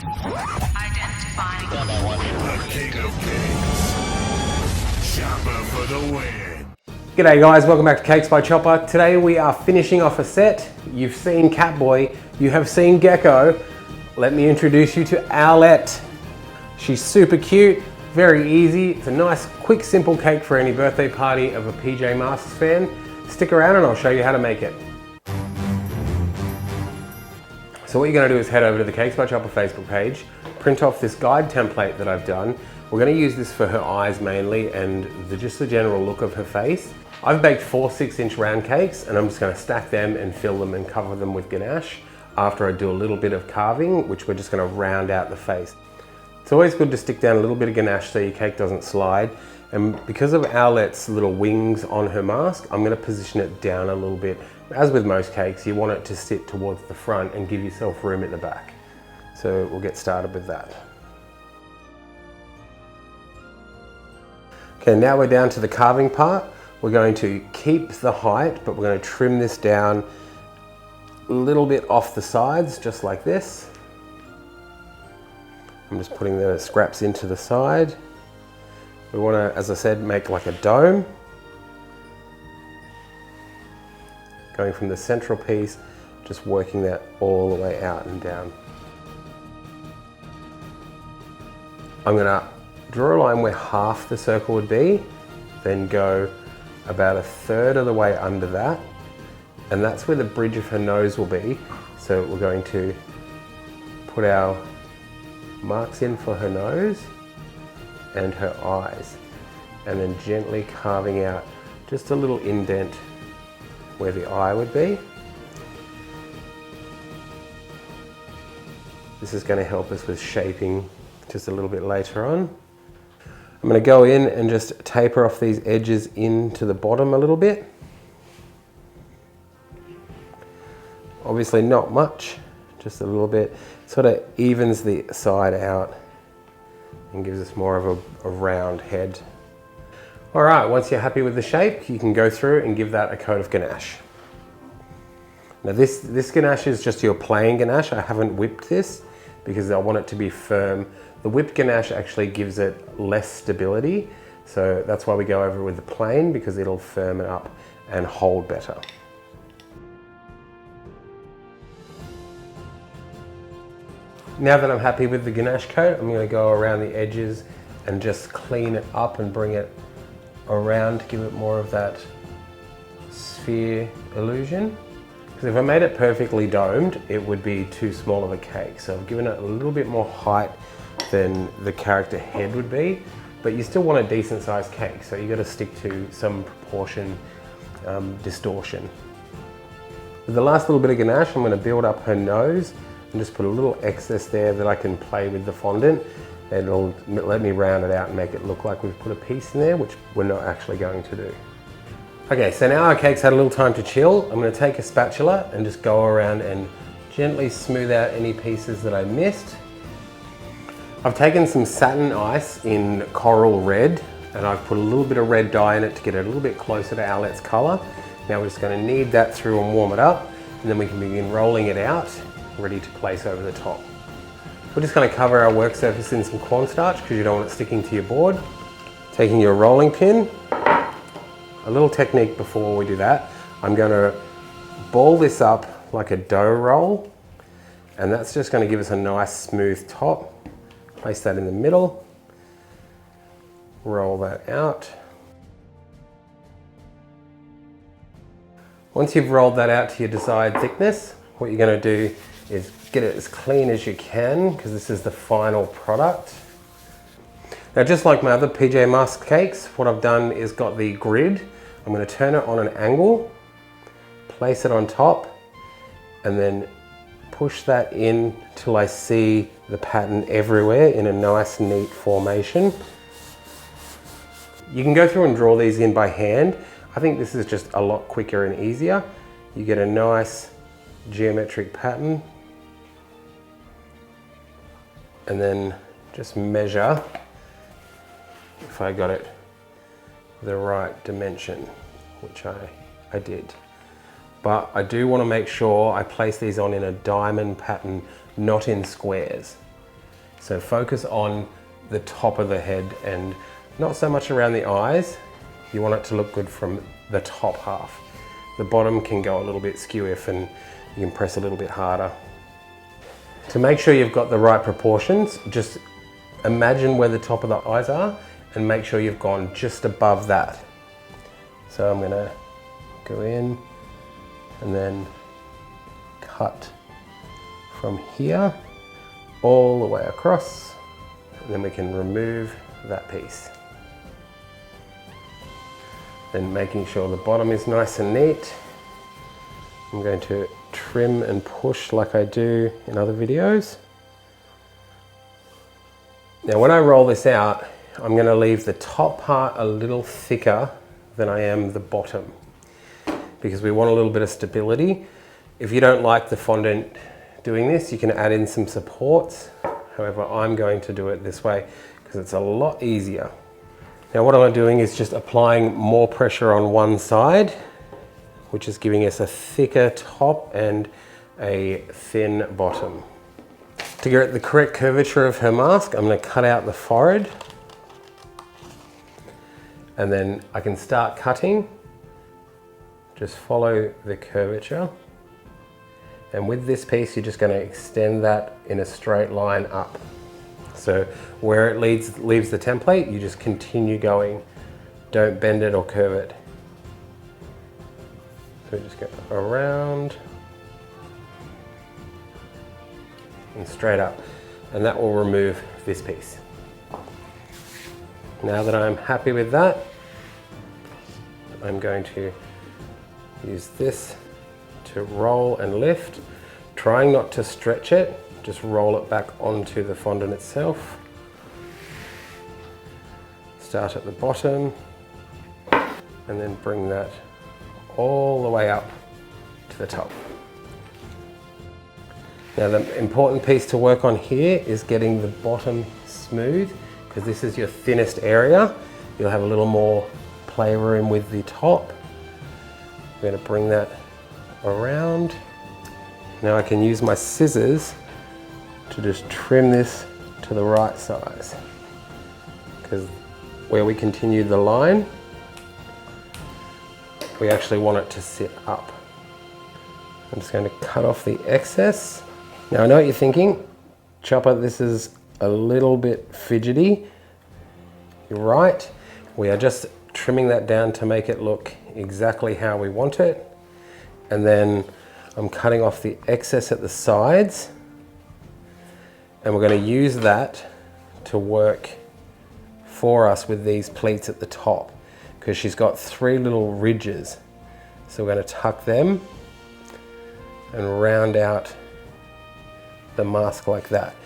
Identifying The king of cakes. Chopper for the win. G'day guys, welcome back to Cakes by Chopper. Today we are finishing off a set. You've seen Catboy, you have seen Gecko. Let me introduce you to Owlette. She's super cute, very easy. It's a nice, quick, simple cake for any birthday party of a PJ Masks fan. Stick around and I'll show you how to make it. So what you're going to do is head over to the Cakes by Chopper Facebook page, print off this guide template that I've done. We're going to use this for her eyes mainly and just the general look of her face. I've baked 4 6-inch round cakes and I'm just going to stack them and fill them and cover them with ganache after I do a little bit of carving, which we're just going to round out the face. It's always good to stick down a little bit of ganache so your cake doesn't slide. And because of Owlette's little wings on her mask, I'm going to position it down a little bit. As with most cakes, you want it to sit towards the front and give yourself room at the back. So we'll get started with that. Okay, now we're down to the carving part. We're going to keep the height, but we're going to trim this down a little bit off the sides, just like this. I'm just putting the scraps into the side. We want to, as I said, make like a dome. Going from the central piece, just working that all the way out and down. I'm going to draw a line where half the circle would be, then go about 1/3 of the way under that, and that's where the bridge of her nose will be. So we're going to put our marks in for her nose and her eyes, and then gently carving out just a little indent where the eye would be. This is going to help us with shaping just a little bit later on. I'm going to go in and just taper off these edges into the bottom a little bit. Obviously not much, just a little bit. Sort of evens the side out and gives us more of a round head. All right, once you're happy with the shape, you can go through and give that a coat of ganache. Now this ganache is just your plain ganache. I haven't whipped this because I want it to be firm. The whipped ganache actually gives it less stability, so that's why we go over with the plain, because it'll firm it up and hold better. Now that I'm happy with the ganache coat, I'm going to go around the edges and just clean it up and bring it around to give it more of that sphere illusion. Because if I made it perfectly domed, it would be too small of a cake. So I've given it a little bit more height than the character head would be, but you still want a decent sized cake, so you got to stick to some proportion distortion. With the last little bit of ganache, I'm going to build up her nose and just put a little excess there that I can play with the fondant. It'll let me round it out and make it look like we've put a piece in there, which we're not actually going to do. Okay, so now our cake's had a little time to chill. I'm going to take a spatula and just go around and gently smooth out any pieces that I missed. I've taken some satin ice in coral red and I've put a little bit of red dye in it to get it a little bit closer to Owlette's colour. Now we're just going to knead that through and warm it up, and then we can begin rolling it out, ready to place over the top. We're just going to cover our work surface in some cornstarch because you don't want it sticking to your board. Taking your rolling pin, a little technique before we do that, I'm going to ball this up like a dough roll, and that's just going to give us a nice smooth top. Place that in the middle, roll that out. Once you've rolled that out to your desired thickness, what you're going to do is get it as clean as you can, because this is the final product. Now, just like my other PJ Masks cakes, what I've done is got the grid. I'm going to turn it on an angle, place it on top, and then push that in till I see the pattern everywhere in a nice, neat formation. You can go through and draw these in by hand. I think this is just a lot quicker and easier. You get a nice geometric pattern, and then just measure if I got it the right dimension, which I did. But I do want to make sure I place these on in a diamond pattern, not in squares. So focus on the top of the head and not so much around the eyes. You want it to look good from the top half. The bottom can go a little bit skew-if and you can press a little bit harder. To make sure you've got the right proportions, just imagine where the top of the eyes are and make sure you've gone just above that. So I'm gonna go in and then cut from here all the way across, and then we can remove that piece. Then making sure the bottom is nice and neat, I'm going to trim and push like I do in other videos. Now when I roll this out, I'm going to leave the top part a little thicker than I am the bottom, because we want a little bit of stability. If you don't like the fondant doing this, you can add in some supports. However, I'm going to do it this way because it's a lot easier. Now what I'm doing is just applying more pressure on one side, which is giving us a thicker top and a thin bottom. To get the correct curvature of her mask, I'm going to cut out the forehead, and then I can start cutting. Just follow the curvature. And with this piece, you're just going to extend that in a straight line up. So where it leaves the template, you just continue going. Don't bend it or curve it. So just go around and straight up, and that will remove this piece. Now that I'm happy with that, I'm going to use this to roll and lift, trying not to stretch it, just roll it back onto the fondant itself. Start at the bottom and then bring that all the way up to the top. Now the important piece to work on here is getting the bottom smooth, because this is your thinnest area. You'll have a little more playroom with the top. I'm going to bring that around. Now I can use my scissors to just trim this to the right size, because where we continue the line, we actually want it to sit up. I'm just going to cut off the excess. Now I know what you're thinking, Choppa, this is a little bit fidgety. You're right. We are just trimming that down to make it look exactly how we want it. And then I'm cutting off the excess at the sides, and we're going to use that to work for us with these pleats at the top, because she's got 3 little ridges. So we're going to tuck them and round out the mask like that.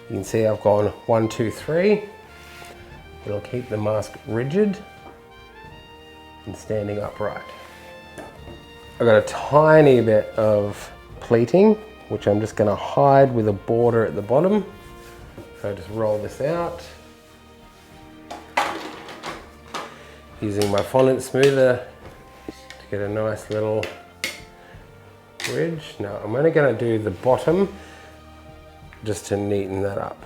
You can see I've gone 1, 2, 3. It'll keep the mask rigid and standing upright. I've got a tiny bit of pleating, which I'm just going to hide with a border at the bottom. So I just roll this out. Using my fondant smoother to get a nice little ridge. Now I'm only going to do the bottom just to neaten that up.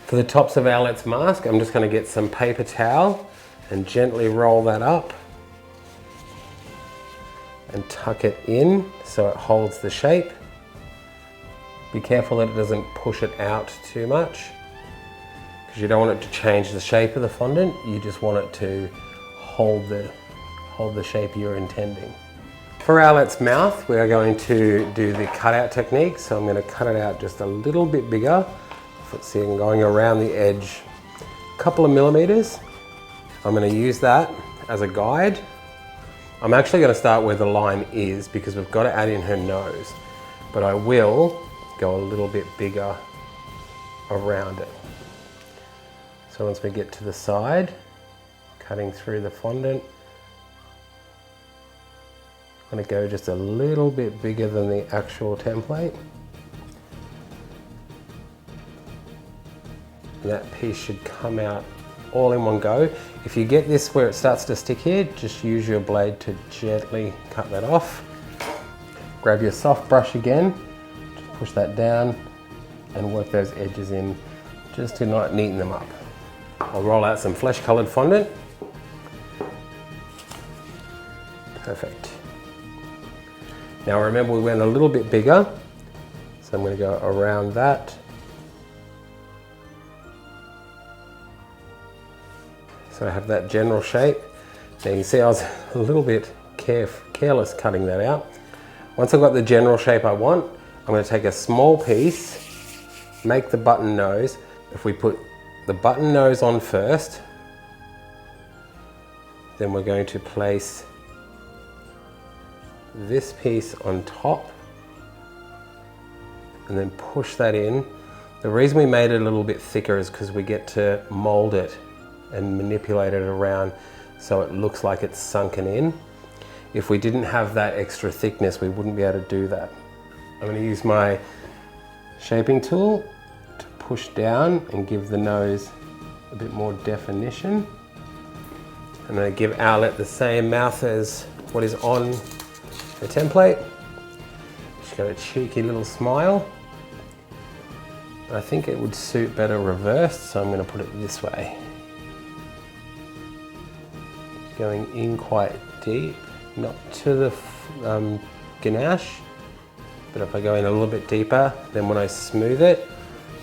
For the tops of Owlette's mask, I'm just going to get some paper towel and gently roll that up and tuck it in so it holds the shape. Be careful that it doesn't push it out too much, because you don't want it to change the shape of the fondant. You just want it to hold the shape you're intending. For Owlette's mouth, we are going to do the cutout technique. So I'm going to cut it out just a little bit bigger. See, I'm going around the edge a couple of millimeters. I'm going to use that as a guide. I'm actually going to start where the line is, because we've got to add in her nose, but I will go a little bit bigger around it. So once we get to the side, cutting through the fondant, I'm going to go just a little bit bigger than the actual template. And that piece should come out all in one go. If you get this where it starts to stick here, just use your blade to gently cut that off. Grab your soft brush again, just push that down and work those edges in just to not neaten them up. I'll roll out some flesh colored fondant. Perfect. Now remember, we went a little bit bigger, so I'm going to go around that. So I have that general shape. Now you can see I was a little bit careless cutting that out. Once I've got the general shape I want, I'm going to take a small piece, make the button nose. If we put the button nose on first, then we're going to place this piece on top and then push that in. The reason we made it a little bit thicker is because we get to mold it and manipulate it around so it looks like it's sunken in. If we didn't have that extra thickness, we wouldn't be able to do that. I'm going to use my shaping tool to push down and give the nose a bit more definition. I'm going to give Owlette the same mouth as what is on the template. She's got a cheeky little smile. I think it would suit better reversed, so I'm going to put it this way. Going in quite deep, not to the ganache, but if I go in a little bit deeper, then when I smooth it,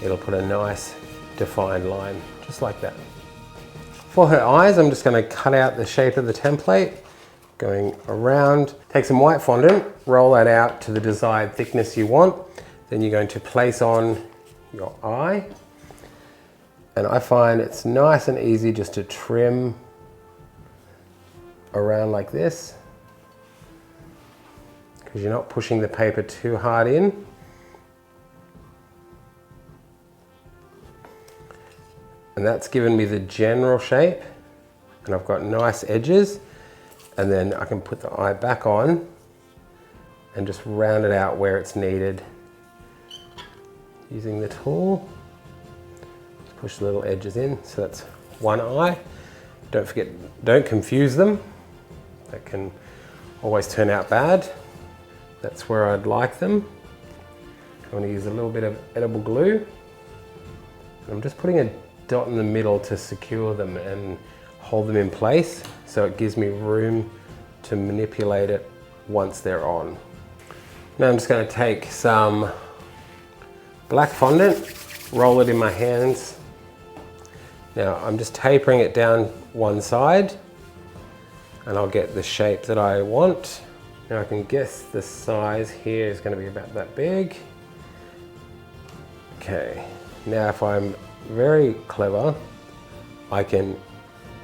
it'll put a nice defined line, just like that. For her eyes, I'm just going to cut out the shape of the template, going around. Take some white fondant, roll that out to the desired thickness you want. Then you're going to place on your eye. And I find it's nice and easy just to trim around like this, because you're not pushing the paper too hard in. And that's given me the general shape, and I've got nice edges, and then I can put the eye back on and just round it out where it's needed using the tool. Just push the little edges in, so that's one eye. Don't forget, don't confuse them. That can always turn out bad. That's where I'd like them. I'm going to use a little bit of edible glue. I'm just putting a dot in the middle to secure them and hold them in place, so it gives me room to manipulate it once they're on. Now I'm just going to take some black fondant, roll it in my hands. Now I'm just tapering it down one side, and I'll get the shape that I want. Now I can guess the size here is going to be about that big. Okay, now if I'm very clever, I can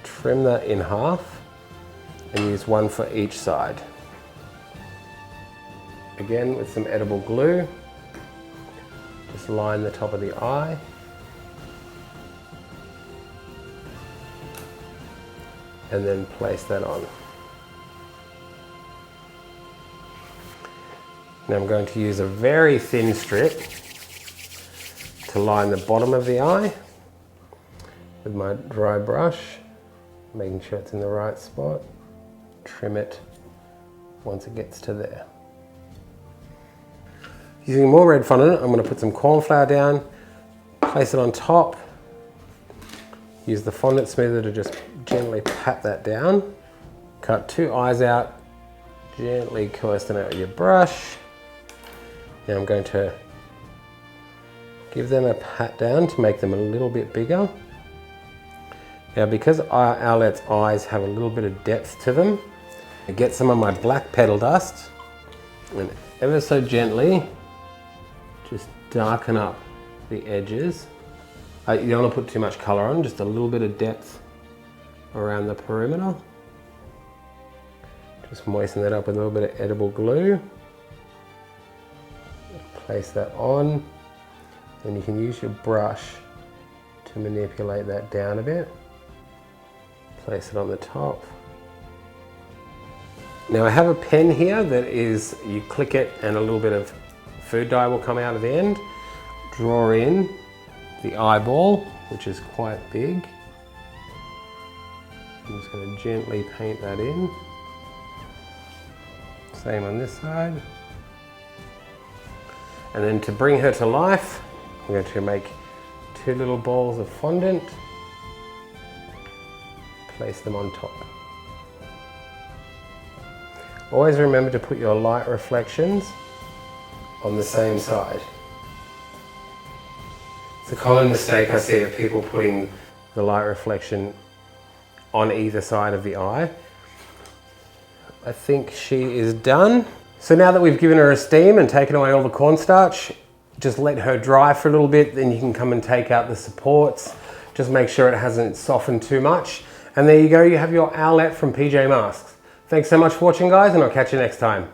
trim that in half and use one for each side. Again, with some edible glue, just line the top of the eye. And then place that on. Now I'm going to use a very thin strip to line the bottom of the eye with my dry brush, making sure it's in the right spot. Trim it once it gets to there. Using more red fondant, I'm going to put some corn flour down, place it on top, use the fondant smoother to just gently pat that down. Cut two eyes out, gently coerce them out with your brush. Now I'm going to give them a pat down to make them a little bit bigger. Now because Owlette's eyes have a little bit of depth to them, I get some of my black petal dust and ever so gently just darken up the edges. You don't want to put too much color on, just a little bit of depth around the perimeter. Just moisten that up with a little bit of edible glue. Place that on, and you can use your brush to manipulate that down a bit. Place it on the top. Now I have a pen here that is, you click it and a little bit of food dye will come out at the end. Draw in the eyeball, which is quite big. I'm just going to gently paint that in. Same on this side. And then to bring her to life, I'm going to make 2 little balls of fondant. Place them on top. Always remember to put your light reflections on the same side. It's a common mistake I see of people putting the light reflection on either side of the eye. I think she is done. So now that we've given her a steam and taken away all the cornstarch, just let her dry for a little bit, then you can come and take out the supports. Just make sure it hasn't softened too much. And there you go, you have your Owlette from PJ Masks. Thanks so much for watching, guys, and I'll catch you next time.